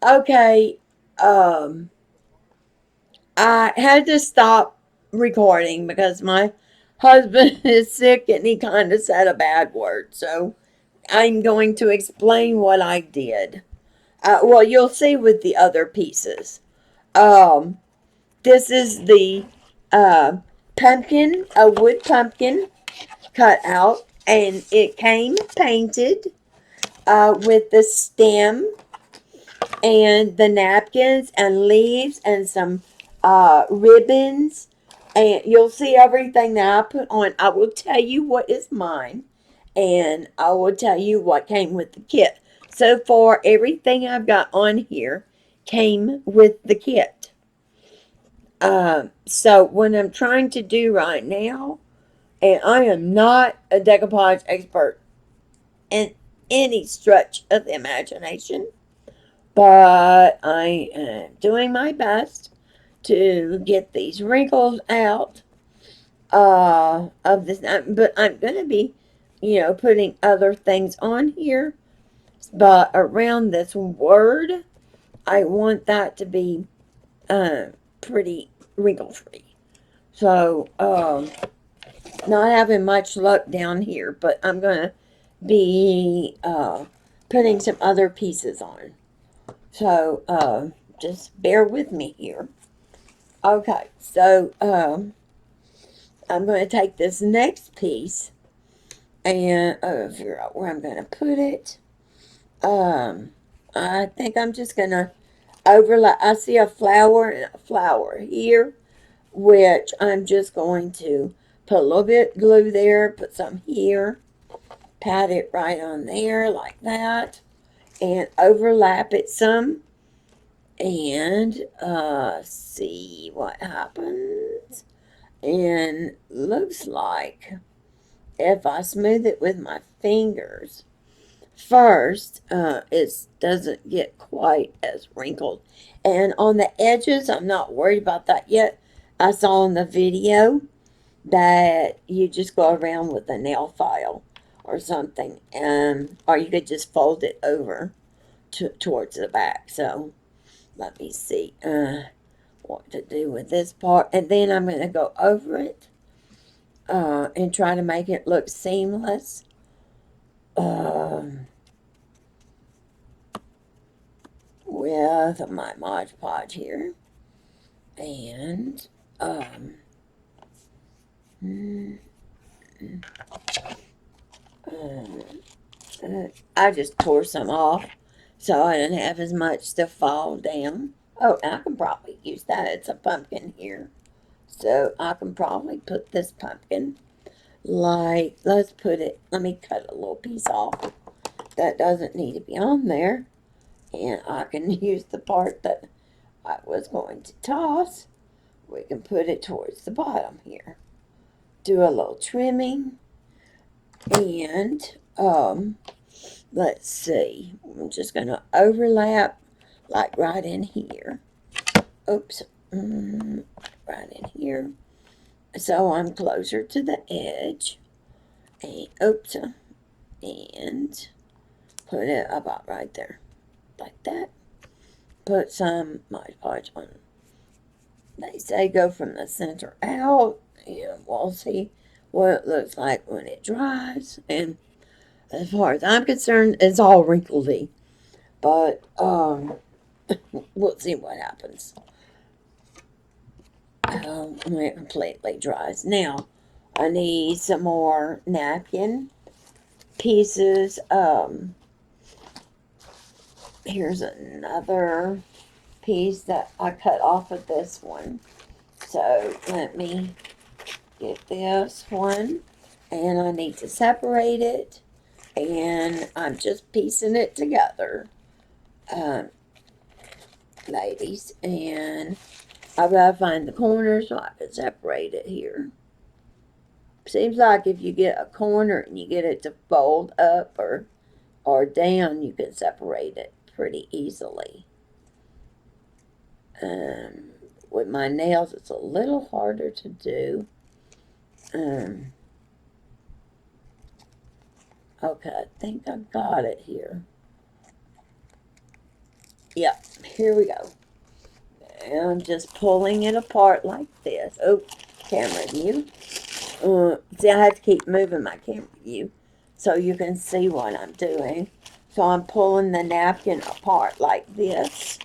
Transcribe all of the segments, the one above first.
Okay, um, I had to stop recording because my husband is sick and he kind of said a bad word. So I'm going to explain what I did. Well, you'll see with the other pieces. Um, this is the uh, pumpkin, a wood pumpkin cut out, and it came painted with the stem and the napkins and leaves and some ribbons. And you'll see everything that I put on. I will tell you what is mine, and I will tell you what came with the kit. So far, everything I've got on here came with the kit. So what I'm trying to do right now, and I am not a decoupage expert in any stretch of the imagination, but I am doing my best to get these wrinkles out of this. But I'm going to be, putting other things on here. But around this word, I want that to be uh, pretty wrinkle free. So, not having much luck down here, but I'm going to be putting some other pieces on. So, just bear with me here. Okay, so I'm going to take this next piece and figure out where I'm going to put it. Um, I think I'm just going to overlap. I see a flower and a flower here, which I'm just going to put a little bit glue there, put some here, pat it right on there like that, and overlap it some and see what happens. And looks like if I smooth it with my fingers first, it doesn't get quite as wrinkled. And on the edges, I'm not worried about that yet. I saw in the video that you just go around with a nail file or something, or you could just fold it over towards the back. So let me see what to do with this part, and then I'm going to go over it and try to make it look seamless. Um, with my Mod Podge here, and um, mm, I just tore some off so I didn't have as much to fall down. Oh, I can probably use that. It's a pumpkin here, so I can probably put this pumpkin like, let's put it, let me cut a little piece off that doesn't need to be on there, and I can use the part that I was going to toss. We can put it towards the bottom here. Do a little trimming, and let's see. I'm just going to overlap like right in here. Oops, right in here. So I'm closer to the edge. And oops, and put it about right there, like that. Put some Mod Podge on. They say go from the center out, and we'll see what it looks like when it dries. And as far as I'm concerned, it's all wrinkledy, but we'll see what happens when it completely dries. Now, I need some more napkin pieces. Here's another piece that I cut off of this one. So let me get this one, and I need to separate it, and I'm just piecing it together, um, ladies, and I've got to find the corner so I can separate it here. Seems like if you get a corner and you get it to fold up or down, you can separate it pretty easily. Um, with my nails, it's a little harder to do. Um, okay, I think I got it here. Yep, here we go. And I'm just pulling it apart like this. Oh, camera view. See, I have to keep moving my camera view so you can see what I'm doing. So I'm pulling the napkin apart like this.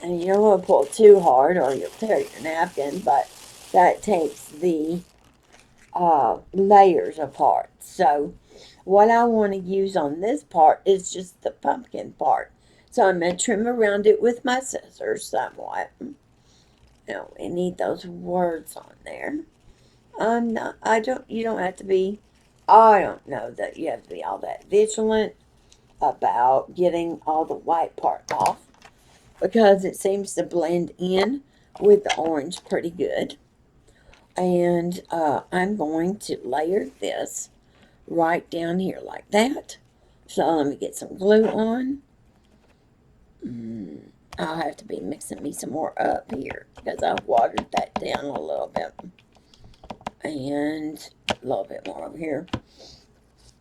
And you don't want to pull too hard or you'll tear your napkin, but that takes the layers apart. So what I want to use on this part is just the pumpkin part. So I'm going to trim around it with my scissors somewhat. No, we need those words on there. You don't have to be, I don't know that you have to be all that vigilant about getting all the white part off because it seems to blend in with the orange pretty good. And I'm going to layer this right down here like that. So let me get some glue on. I'll have to be mixing me some more up here because I've watered that down a little bit. And a little bit more over here.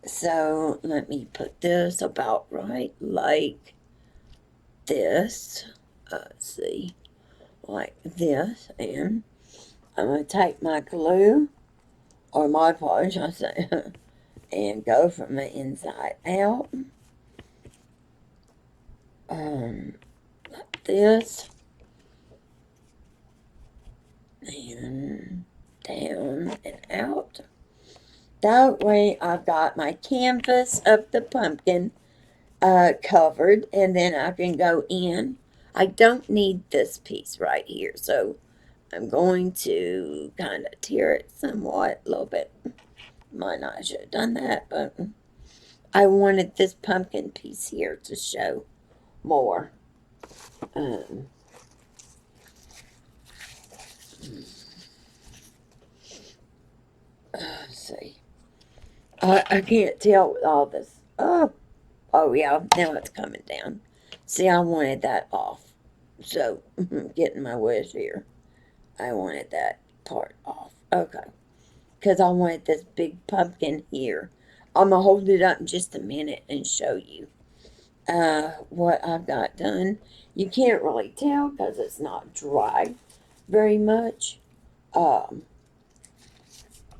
So let me put this about right like this. Let's see. Like this. And I'm going to take my glue, or Mod Podge, I say, and go from the inside out. Like this. And down and out. That way I've got my canvas of the pumpkin covered, and then I can go in. I don't need this piece right here, so I'm going to kind of tear it somewhat, a little bit. Might not should have done that, but I wanted this pumpkin piece here to show more. Let's see. I can't tell with all this. Oh yeah, now it's coming down. See, I wanted that off. So, getting my wish here. I wanted that part off. Okay. Because I wanted this big pumpkin here. I'm going to hold it up in just a minute and show you what I've got done. You can't really tell because it's not dry very much.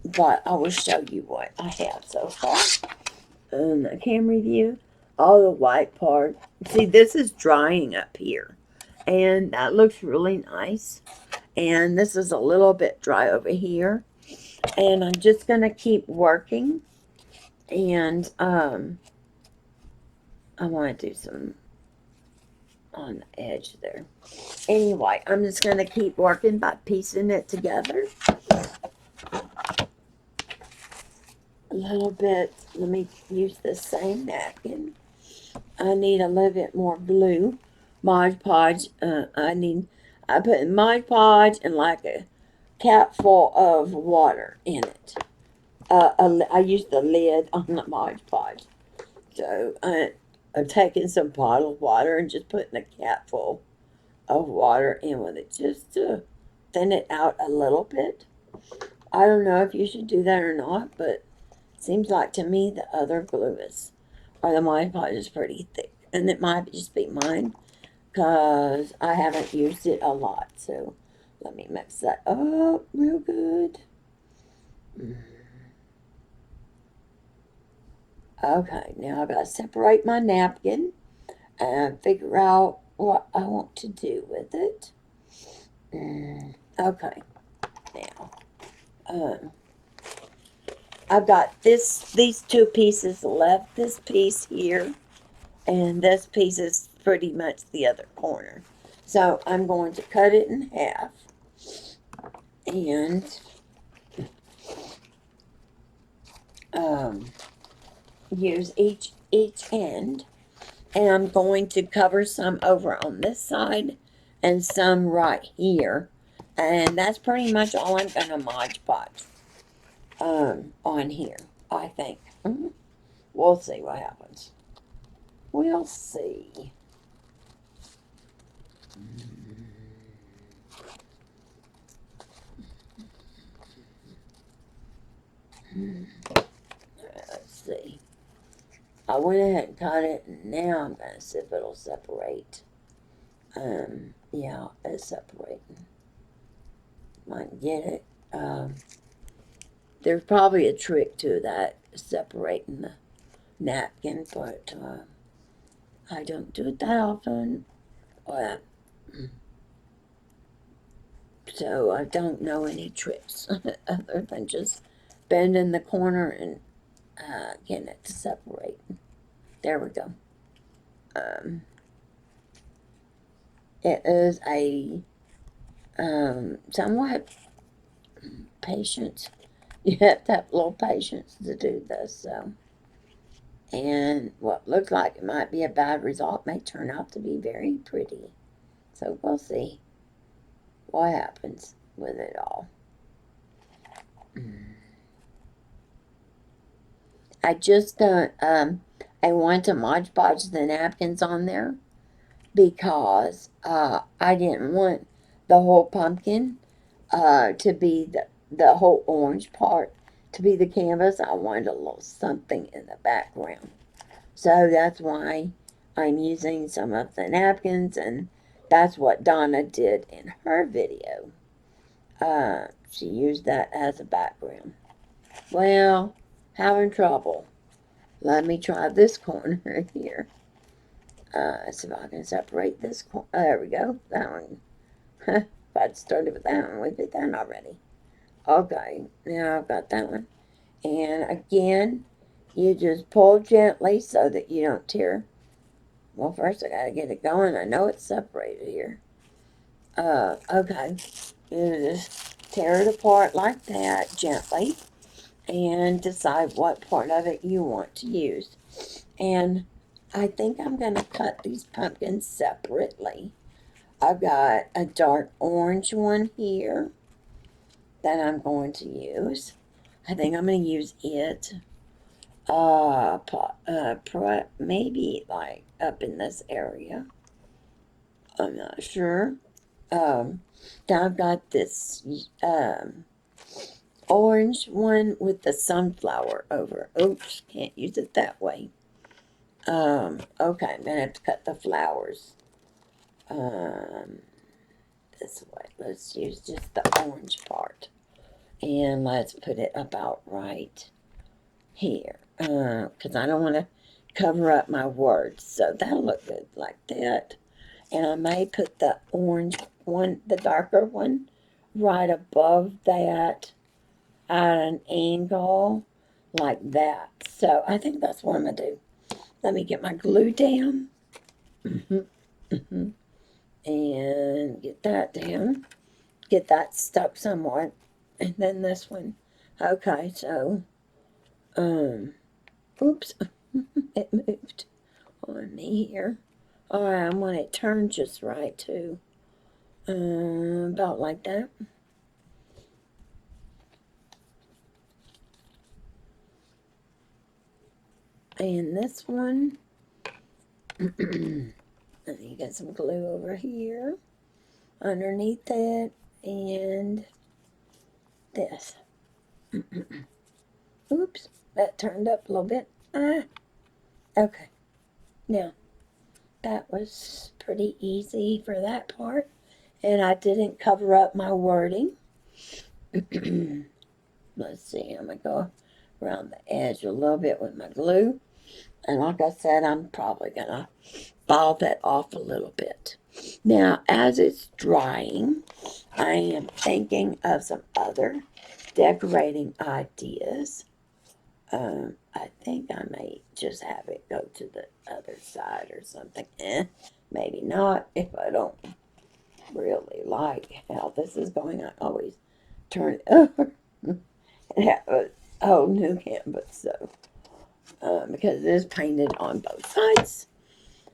But I will show you what I have so far. In the camera view, all the white part. See, this is drying up here. And that looks really nice. And this is a little bit dry over here. And I'm just going to keep working. And I want to do some on the edge there. Anyway, I'm just going to keep working by piecing it together. A little bit. Let me use the same napkin. I need a little bit more glue. Mod Podge. I put Mod Podge and like a cap full of water in it. I used the lid on the Mod Podge. So I'm taking some bottled water and just putting a cap full of water in with it just to thin it out a little bit. I don't know if you should do that or not, but it seems like to me the other glue is, or the Mod Podge is pretty thick. And it might just be mine because I haven't used it a lot. So let me mix that up real good. Okay, now I've got to separate my napkin and figure out what I want to do with it. Okay, now I've got these two pieces left. This piece here, and this piece is pretty much the other corner. So I'm going to cut it in half and use each end. And I'm going to cover some over on this side and some right here. And that's pretty much all I'm going to Mod Podge on here, I think. We'll see what happens. We'll see. Let's see. I went ahead and cut it, and now I'm going to see if it'll separate. Yeah, it's separating. Might get it. There's probably a trick to that, separating the napkin, but I don't do it that often. Uh, so I don't know any tricks other than just bending the corner and getting it to separate. There we go. Um, it is a somewhat patience. You have to have a little patience to do this. So, and what looks like it might be a bad result may turn out to be very pretty. So we'll see what happens with it all. I just I want to Mod Podge the napkins on there because I didn't want the whole pumpkin to be the whole orange part to be the canvas. I wanted a little something in the background. So that's why I'm using some of the napkins, and that's what Donna did in her video. She used that as a background. Well, having trouble. Let me try this corner here. See if I can separate this corner. There we go. That one. If I'd started with that one, we did that already. Okay, now I've got that one. And again, you just pull gently so that you don't tear. Well, first I gotta get it going. I know it's separated here. Okay. You just tear it apart like that gently and decide what part of it you want to use. And I think I'm going to cut these pumpkins separately. I've got a dark orange one here that I'm going to use. I think I'm going to use it maybe like up in this area. I'm not sure. Then I've got this orange one with the sunflower over. Oops, can't use it that way. Okay, I'm gonna have to cut the flowers this way. Let's use just the orange part. And let's put it about right here. Because I don't want to cover up my words. So that'll look good like that. And I may put the orange one, the darker one, right above that at an angle like that. So I think that's what I'm going to do. Let me get my glue down. And get that down. Get that stuck somewhat. And then this one. Okay, so, oops, it moved on me here. Alright, I want it turned just right too. About like that. And this one, let me get some glue over here underneath it, and this. Oops, that turned up a little bit. Okay. Now, that was pretty easy for that part, and I didn't cover up my wording. Let's see, I'm going to go around the edge a little bit with my glue. And like I said, I'm probably going to ball that off a little bit. Now, as it's drying, I am thinking of some other decorating ideas. I think I may just have it go to the other side or something. Maybe not if I don't really like how this is going. I always turn it over and have a whole new canvas. So, because it is painted on both sides.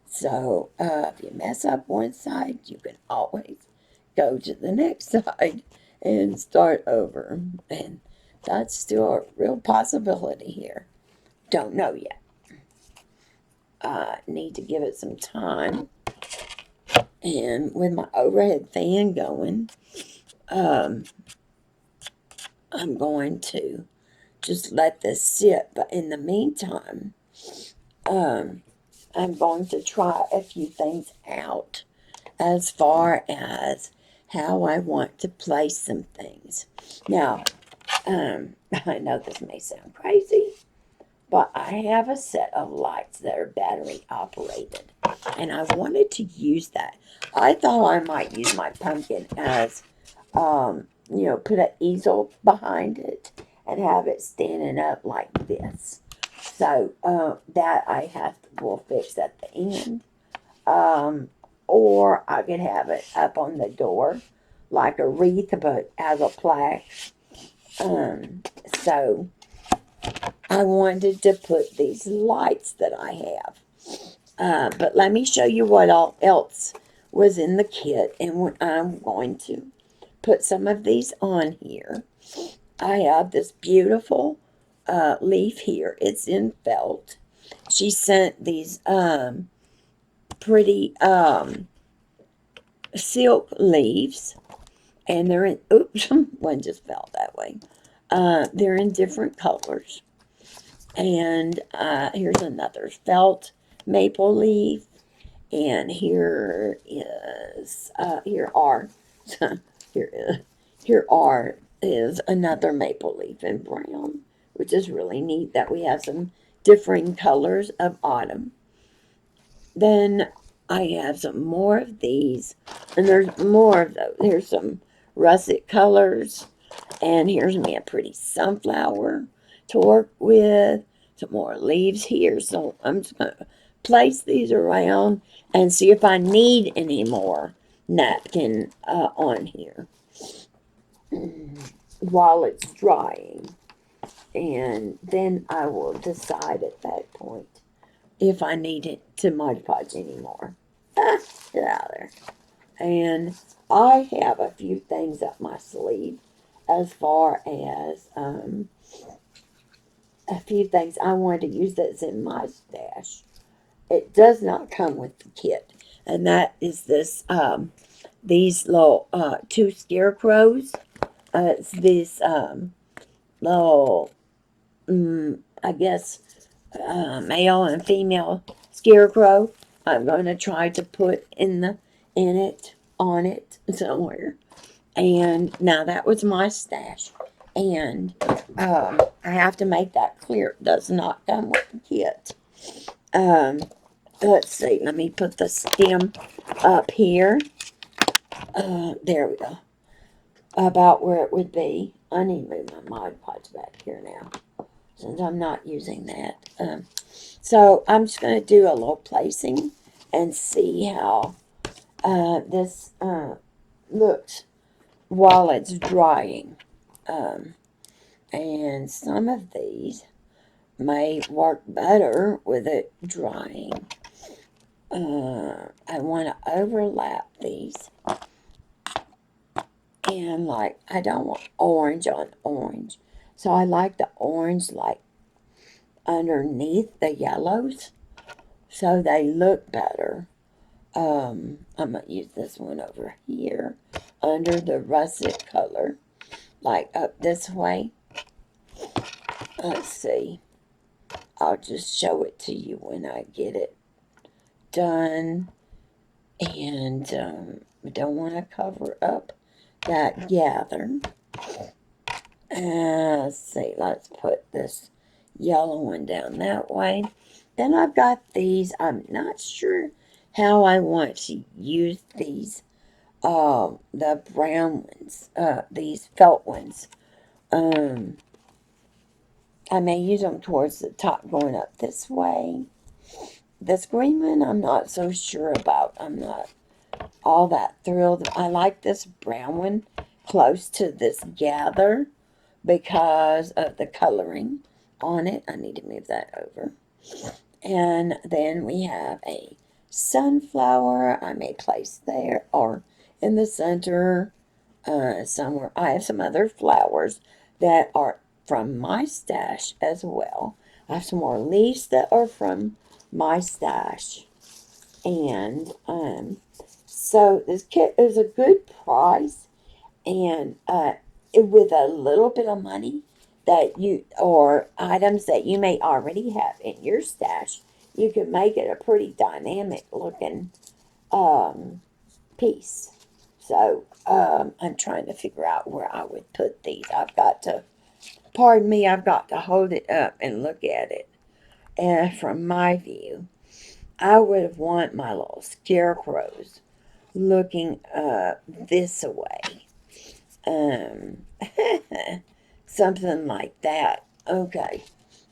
So, if you mess up one side, you can always go to the next side and start over. And that's still a real possibility here. Don't know yet. Need to give it some time. And with my overhead fan going, I'm going to just let this sit. But in the meantime, I'm going to try a few things out as far as how I want to place some things. Now, I know this may sound crazy, but I have a set of lights that are battery operated, and I wanted to use that. I thought I might use my pumpkin as, put an easel behind it and have it standing up like this. So that will fix at the end. Or I could have it up on the door like a wreath, but as a plaque. So I wanted to put these lights that I have. But let me show you what all else was in the kit, and I'm going to put some of these on here. I have this beautiful leaf here. It's in felt. She sent these pretty silk leaves, and they're in, oops, one just fell that way. They're in different colors. And here's another felt maple leaf. And here is, here is another maple leaf in brown, which is really neat that we have some differing colors of autumn. Then I have some more of these, and there's more of those. Here's some russet colors, and here's me a pretty sunflower to work with. Some more leaves here, so I'm just going to place these around and see if I need any more napkin on here while it's drying. And then I will decide at that point if I need it to Mod Podge anymore. Get out of there. And I have a few things up my sleeve as far as a few things I wanted to use that's in my stash. It does not come with the kit, and that is these little two scarecrows. It's this little, I guess, male and female scarecrow. I'm going to try to put on it somewhere. And now that was my stash. And I have to make that clear. It does not come with the kit. Let's see. Let me put the stem up here. There we go. About where it would be. I need to move my Mod Podge back here now, since I'm not using that. So I'm just going to do a little placing and see how this looks while it's drying. And some of these may work better with it drying. I want to overlap these. And like, I don't want orange on orange. So I like the orange like underneath the yellows, so they look better. I'm going to use this one over here under the russet color, like up this way. Let's see. I'll just show it to you when I get it done. And I don't want to cover up that gather. Let's see. Let's put this yellow one down that way. Then I've got these. I'm not sure how I want to use these. The brown ones. These felt ones. I may use them towards the top going up this way. This green one I'm not so sure about. I'm not all that thrilled. I like this brown one close to this gather because of the coloring on it. I need to move that over. And then we have a sunflower I may place there or in the center somewhere. I have some other flowers that are from my stash as well. I have some more leaves that are from my stash. And so this kit is a good price, and with a little bit of money that you or items that you may already have in your stash, you can make it a pretty dynamic looking piece. So I'm trying to figure out where I would put these. Pardon me, I've got to hold it up and look at it. And from my view, I would have want my little scarecrows looking this way. Um, something like that. Okay,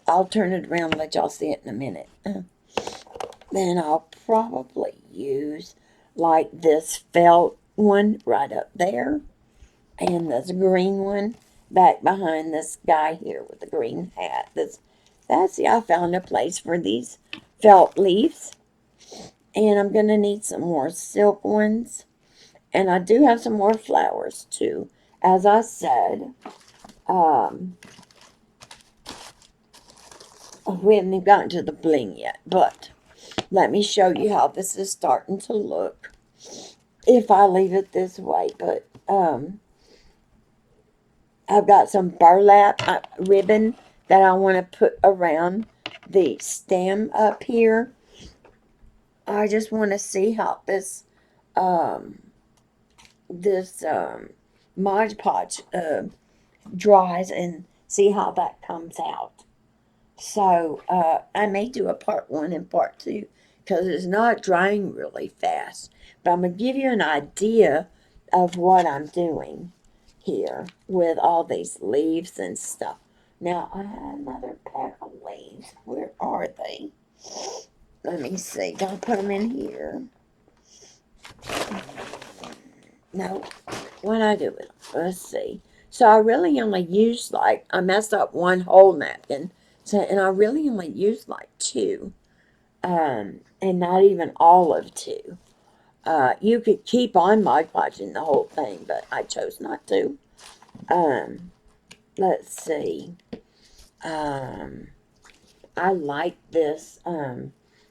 I'll turn it around and let y'all see it in a minute. Then I'll probably use like this felt one right up there, and this green one back behind this guy here with the green hat. See, I found a place for these felt leaves, and I'm gonna need some more silk ones, and I do have some more flowers too. As I said, um, we haven't even gotten to the bling yet, but let me show you how this is starting to look if I leave it this way. But I've got some burlap ribbon that I want to put around the stem up here. I just want to see how um, this Mod Podge dries and see how that comes out. So I may do a part 1 and part 2 because it's not drying really fast. But I'm going to give you an idea of what I'm doing here with all these leaves and stuff. Now I have another pack of leaves. Where are they? Let me see. Don't put them in here. No. What I do with them? Let's see. So I really only used I messed up one whole napkin. So, and I really only used like 2. And not even all of 2. You could keep on Mod Podging the whole thing, but I chose not to. Let's see. I like this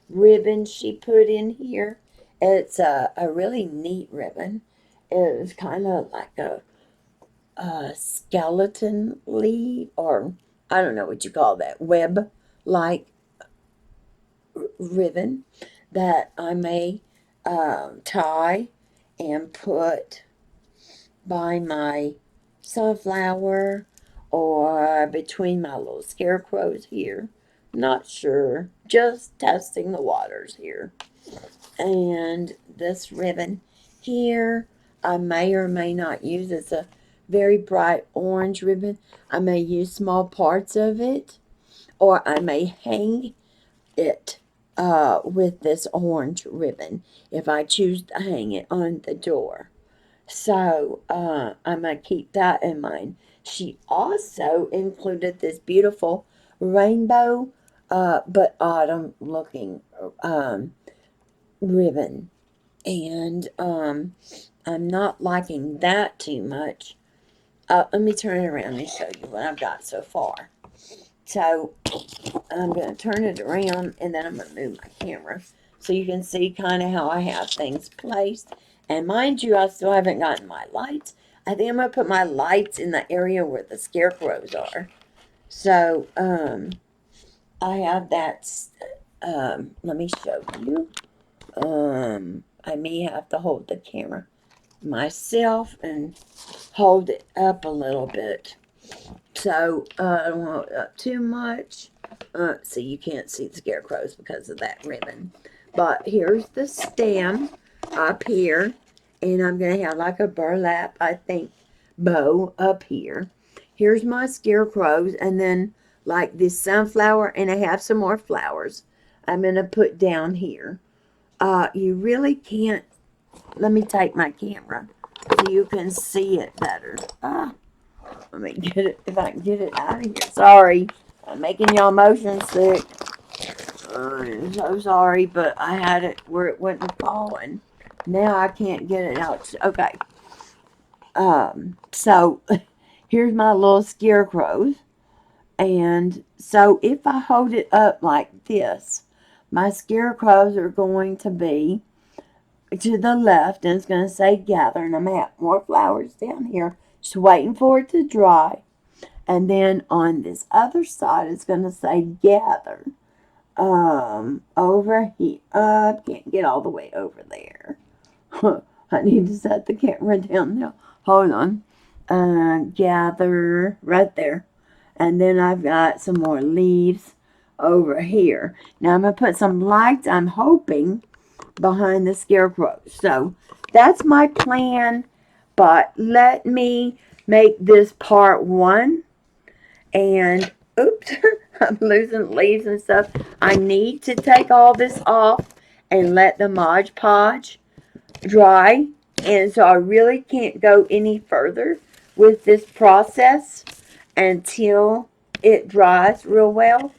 ribbon she put in here. It's a really neat ribbon. It's kind of like a skeleton leaf, or I don't know what you call that, web like ribbon that I may tie and put by my sunflower or between my little scarecrows here. Not sure. Just testing the waters here. And this ribbon here, I may or may not use. It's a very bright orange ribbon. I may use small parts of it, or I may hang it with this orange ribbon if I choose to hang it on the door. So I'm going to keep that in mind. She also included this beautiful rainbow but autumn looking ribbon. And I'm not liking that too much. Let me turn it around and show you what I've got so far. So I'm going to turn it around, and then I'm going to move my camera so you can see kind of how I have things placed. And mind you, I still haven't gotten my lights. I think I'm going to put my lights in the area where the scarecrows are. So I have that. Let me show you. I may have to hold the camera myself and hold it up a little bit. So I don't want it up too much. So you can't see the scarecrows because of that ribbon. But here's the stem up here. And I'm going to have like a burlap, I think, bow up here. Here's my scarecrows. And then like this sunflower, and I have some more flowers I'm going to put down here. You really can't. Let me take my camera so you can see it better. Let me get it, if I can get it out of here. Sorry, I'm making y'all motion sick. I'm so sorry, but I had it where it wasn't falling. Now I can't get it out. Okay. So here's my little scarecrows. And so if I hold it up like this, my scarecrows are going to be to the left, and it's going to say gather. And I'm going to have more flowers down here, just waiting for it to dry. And then on this other side, it's going to say gather. over here. Can't get all the way over there. I need to set the camera down now. Hold on. Gather right there. And then I've got some more leaves over here. Now I'm going to put some lights, I'm hoping, behind the scarecrow. So that's my plan. But let me make this part one. And oops, I'm losing leaves and stuff. I need to take all this off and let the Mod Podge dry. And so I really can't go any further with this process until it dries real well.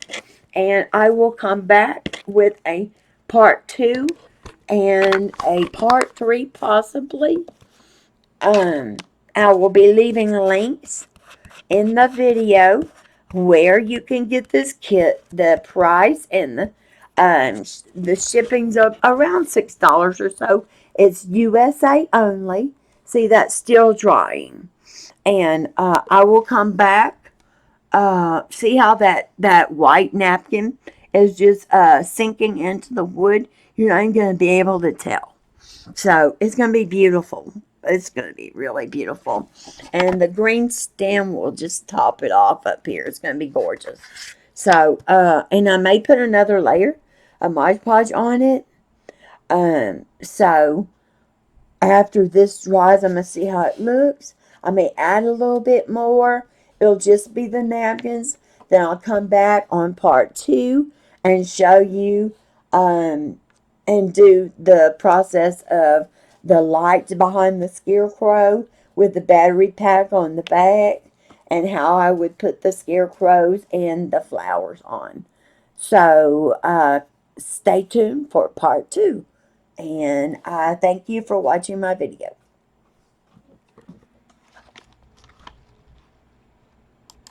And I will come back with a part two and a part three possibly. Um, I will be leaving links in the video where you can get this kit, the price and the shipping's of around $6 or so. It's USA only. See, that's still drying. And I will come back. See how that white napkin is just sinking into the wood? You're not going to be able to tell. So it's going to be beautiful. It's going to be really beautiful. And the green stem will just top it off up here. It's going to be gorgeous. So, and I may put another layer of Mod Podge on it. So after this dries, I'm going to see how it looks. I may add a little bit more. It'll just be the napkins. Then I'll come back on part two and show you and do the process of the lights behind the scarecrow with the battery pack on the back and how I would put the scarecrows and the flowers on. So stay tuned for part two. And I thank you for watching my video.